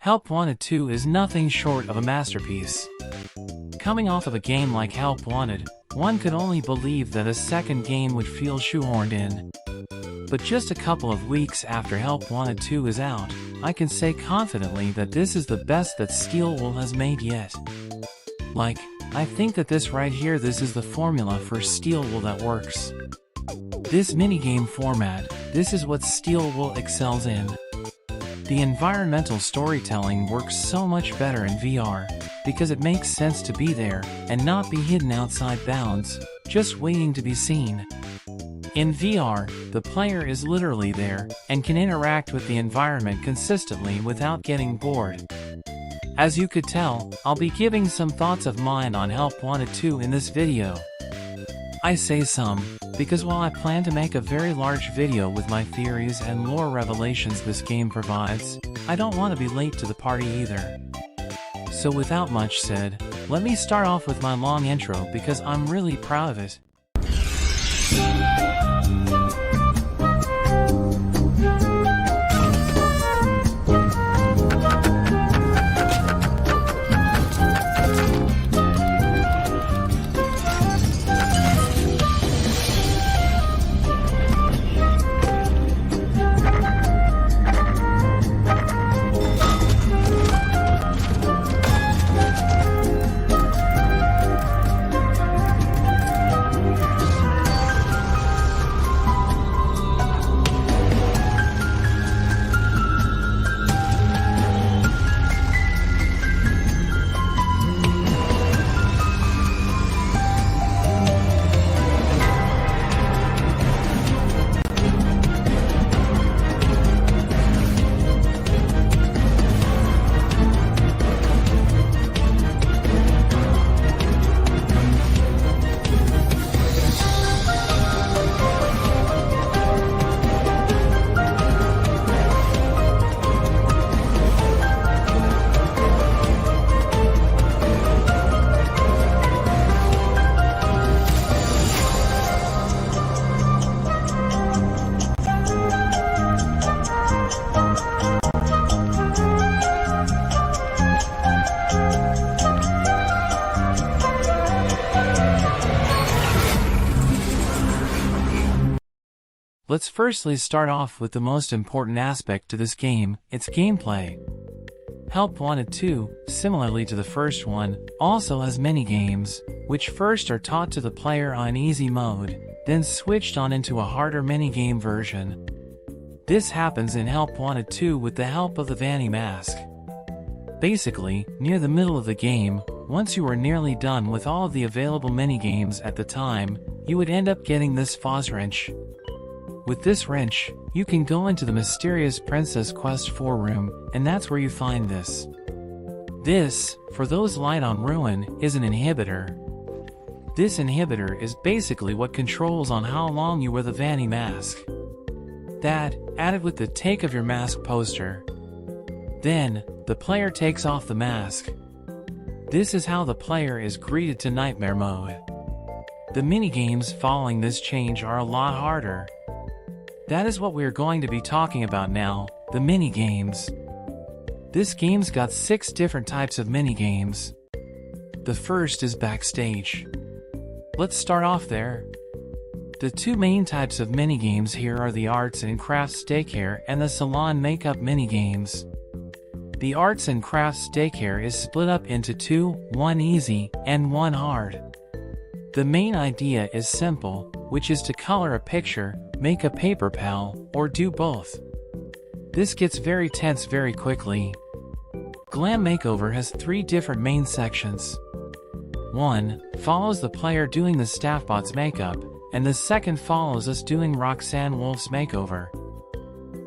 Help Wanted 2 is nothing short of a masterpiece. Coming off of a game like Help Wanted, one could only believe that a second game would feel shoehorned in. But just a couple of weeks after Help Wanted 2 is out, I can say confidently that this is the best that Steelwool has made yet. I think that this right here, this is the formula for Steelwool that works. This minigame format, this is what Steelwool excels in. The environmental storytelling works so much better in VR, because it makes sense to be there, and not be hidden outside bounds, just waiting to be seen. In VR, the player is literally there, and can interact with the environment consistently without getting bored. As you could tell, I'll be giving some thoughts of mine on Help Wanted 2 in this video. I say some, because while I plan to make a very large video with my theories and lore revelations this game provides, I don't want to be late to the party either. So without much said, let me start off with my long intro because I'm really proud of it. Let's firstly start off with the most important aspect to this game, its gameplay. Help Wanted 2, similarly to the first one, also has minigames, which first are taught to the player on easy mode, then switched on into a harder minigame version. This happens in Help Wanted 2 with the help of the Vanny Mask. Basically, near the middle of the game, once you were nearly done with all of the available minigames at the time, you would end up getting this Foz wrench. With this wrench, you can go into the mysterious Princess Quest 4 room, and that's where you find this. This, for those light on Ruin, is an inhibitor. This inhibitor is basically what controls on how long you wear the Vanny Mask. That, added with the Take of Your Mask poster. Then, the player takes off the mask. This is how the player is greeted to Nightmare Mode. The minigames following this change are a lot harder. That is what we're going to be talking about now, the minigames. This game's got 6 different types of minigames. The first is backstage. Let's start off there. The 2 main types of minigames here are the Arts and Crafts Daycare and the Salon Makeup minigames. The Arts and Crafts Daycare is split up into 2, one easy, and one hard. The main idea is simple, which is to color a picture, make a paper pal, or do both. This gets very tense very quickly. Glam Makeover has 3 different main sections. One follows the player doing the Staffbot's makeup, and the second follows us doing Roxanne Wolf's makeover.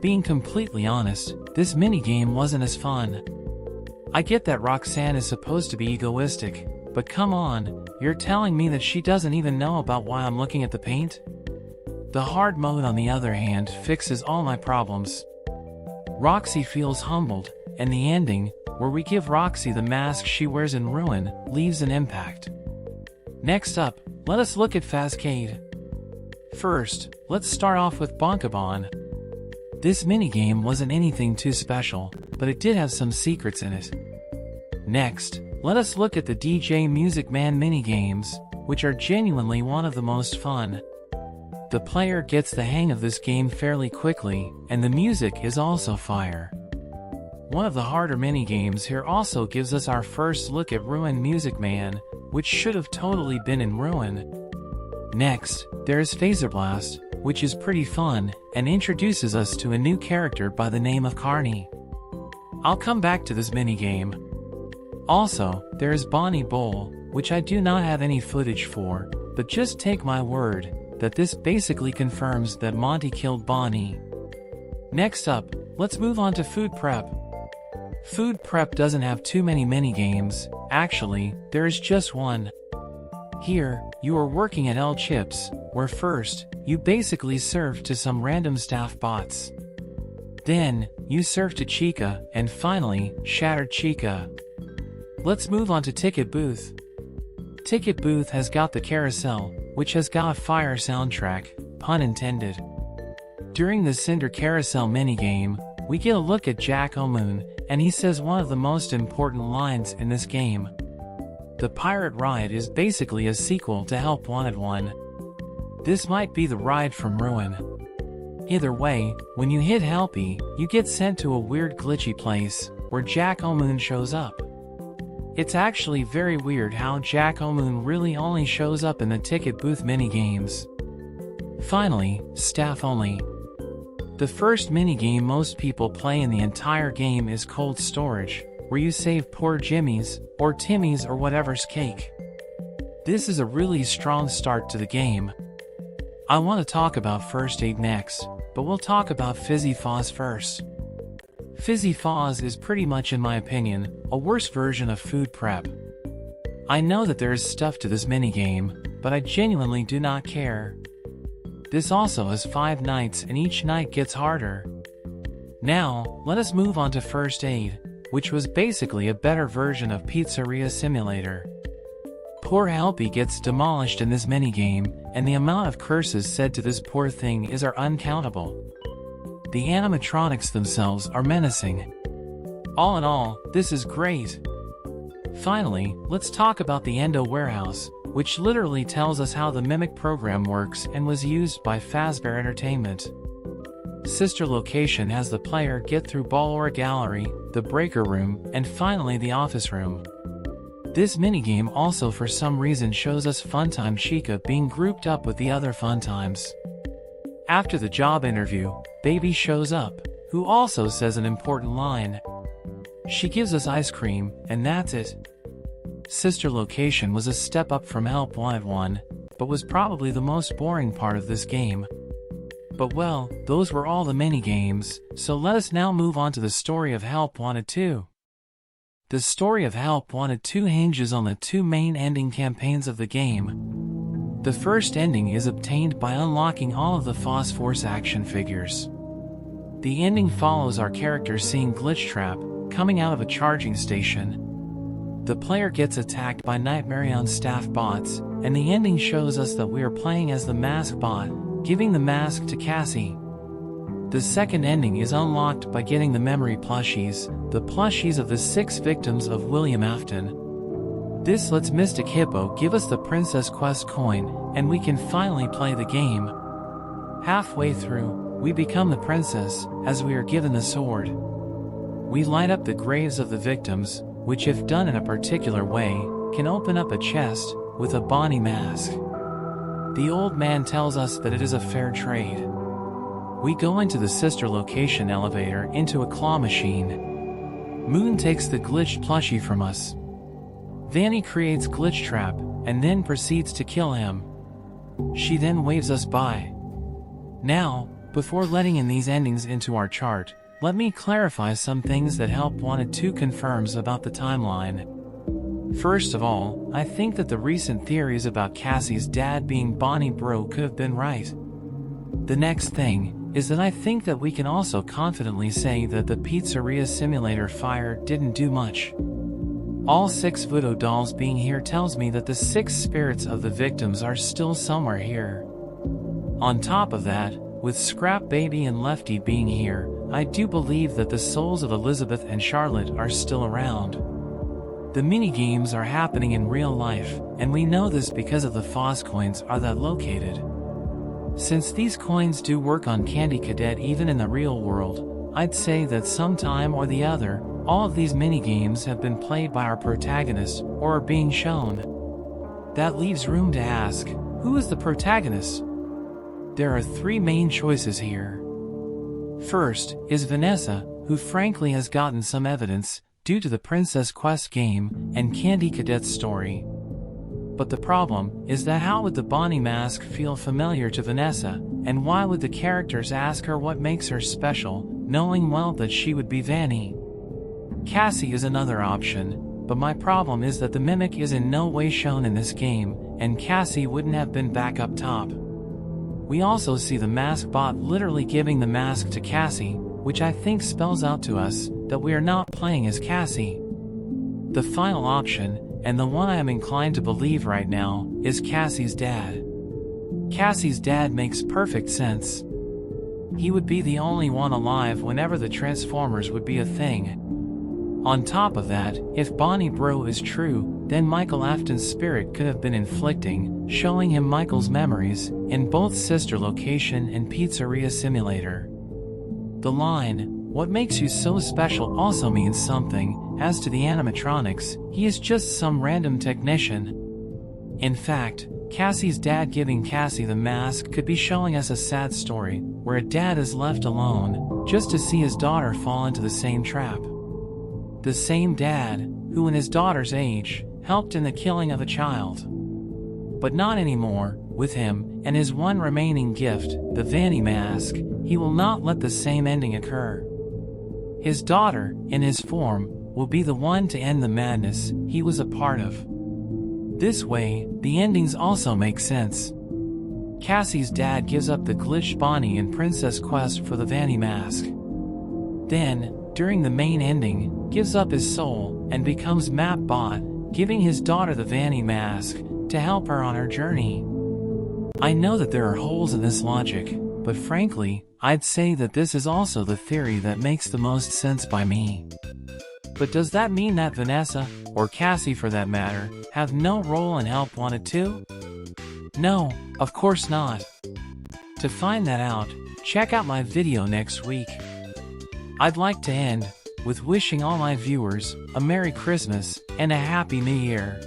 Being completely honest, this minigame wasn't as fun. I get that Roxanne is supposed to be egoistic, but come on, you're telling me that she doesn't even know about why I'm looking at the paint? The hard mode, on the other hand, fixes all my problems. Roxy feels humbled, and the ending, where we give Roxy the mask she wears in Ruin, leaves an impact. Next up, let us look at Fazcade. First, let's start off with Bonkabon. This minigame wasn't anything too special, but it did have some secrets in it. Next, let us look at the DJ Music Man minigames, which are genuinely one of the most fun. The player gets the hang of this game fairly quickly, and the music is also fire. One of the harder minigames here also gives us our first look at Ruin Music Man, which should have totally been in Ruin. Next, there is Phaser Blast, which is pretty fun, and introduces us to a new character by the name of Carney. I'll come back to this minigame. Also, there is Bonnie Bowl, which I do not have any footage for, but just take my word that this basically confirms that Monty killed Bonnie. Next up, let's move on to Food Prep. Food Prep doesn't have too many minigames. Actually, there is just one. Here, you are working at El Chips, where first, you basically serve to some random staff bots. Then, you serve to Chica, and finally, Shattered Chica. Let's move on to Ticket Booth. Ticket Booth has got the carousel, which has got a fire soundtrack, pun intended. During the Cinder Carousel minigame, we get a look at Jack O'Moon, and he says one of the most important lines in this game. The pirate ride is basically a sequel to Help Wanted 1. This might be the ride from Ruin. Either way, when you hit Helpy, you get sent to a weird glitchy place, where Jack O'Moon shows up. It's actually very weird how Jack O'Moon really only shows up in the Ticket Booth minigames. Finally, Staff Only. The first minigame most people play in the entire game is Cold Storage, where you save poor Jimmy's, or Timmy's or whatever's cake. This is a really strong start to the game. I want to talk about First Aid next, but we'll talk about Fizzy Fuzz first. Fizzy Fuzz is pretty much, in my opinion, a worse version of Food Prep. I know that there is stuff to this minigame, but I genuinely do not care. This also has 5 nights and each night gets harder. Now, let us move on to First Aid, which was basically a better version of Pizzeria Simulator. Poor Helpy gets demolished in this minigame, and the amount of curses said to this poor thing is uncountable. The animatronics themselves are menacing. All in all, this is great. Finally, let's talk about the Endo Warehouse, which literally tells us how the Mimic program works and was used by Fazbear Entertainment. Sister Location has the player get through Ballora Gallery, the Breaker Room, and finally the Office Room. This minigame also for some reason shows us Funtime Chica being grouped up with the other Funtimes. After the job interview, Baby shows up, who also says an important line. She gives us ice cream, and that's it. Sister Location was a step up from Help Wanted 1, but was probably the most boring part of this game. But well, those were all the minigames, so let us now move on to the story of Help Wanted 2. The story of Help Wanted 2 hinges on the 2 main ending campaigns of the game. The first ending is obtained by unlocking all of the Phosphorus action figures. The ending follows our character seeing Glitch Trap coming out of a charging station. The player gets attacked by Nightmarion staff bots, and the ending shows us that we are playing as the mask bot, giving the mask to Cassie. The second ending is unlocked by getting the memory plushies, the plushies of the 6 victims of William Afton. This lets Mystic Hippo give us the Princess Quest coin, and we can finally play the game. Halfway through, we become the princess, as we are given the sword. We light up the graves of the victims, which if done in a particular way, can open up a chest, with a Bonnie mask. The old man tells us that it is a fair trade. We go into the Sister Location elevator into a claw machine. Moon takes the glitched plushie from us. Vanny creates Glitch Trap, and then proceeds to kill him. She then waves us by. Now, before letting in these endings into our chart, let me clarify some things that Help Wanted 2 confirms about the timeline. First of all, I think that the recent theories about Cassie's dad being Bonnie Bro could have been right. The next thing is that I think that we can also confidently say that the Pizzeria Simulator fire didn't do much. All 6 voodoo dolls being here tells me that the 6 spirits of the victims are still somewhere here. On top of that, with Scrap Baby and Lefty being here, I do believe that the souls of Elizabeth and Charlotte are still around. The mini-games are happening in real life, and we know this because of the FOSS coins are that located. Since these coins do work on Candy Cadet even in the real world, I'd say that sometime or the other, all of these mini-games have been played by our protagonist or are being shown. That leaves room to ask, who is the protagonist? There are three main choices here. First is Vanessa, who frankly has gotten some evidence due to the Princess Quest game and Candy Cadet's story. But the problem is that how would the Bonnie mask feel familiar to Vanessa, and why would the characters ask her what makes her special, knowing well that she would be Vanny? Cassie is another option, but my problem is that the mimic is in no way shown in this game, and Cassie wouldn't have been back up top. We also see the mask bot literally giving the mask to Cassie, which I think spells out to us that we are not playing as Cassie. The final option, and the one I am inclined to believe right now, is Cassie's dad. Cassie's dad makes perfect sense. He would be the only one alive whenever the Transformers would be a thing. On top of that, if Bonnie Bro is true, then Michael Afton's spirit could have been inflicting, showing him Michael's memories, in both Sister Location and Pizzeria Simulator. The line, "What makes you so special?" also means something. As to the animatronics, he is just some random technician. In fact, Cassie's dad giving Cassie the mask could be showing us a sad story, where a dad is left alone, just to see his daughter fall into the same trap. The same dad, who in his daughter's age, helped in the killing of a child. But not anymore. With him, and his one remaining gift, the Vanny mask, he will not let the same ending occur. His daughter, in his form, will be the one to end the madness he was a part of. This way, the endings also make sense. Cassie's dad gives up the glitched Bonnie in Princess Quest for the Vanny mask. Then, during the main ending, gives up his soul and becomes Mapbot, giving his daughter the Vanny mask to help her on her journey. I know that there are holes in this logic, but frankly, I'd say that this is also the theory that makes the most sense by me. But does that mean that Vanessa, or Cassie for that matter, have no role in Help Wanted 2? No, of course not. To find that out, check out my video next week. I'd like to end with wishing all my viewers a Merry Christmas and a Happy New Year.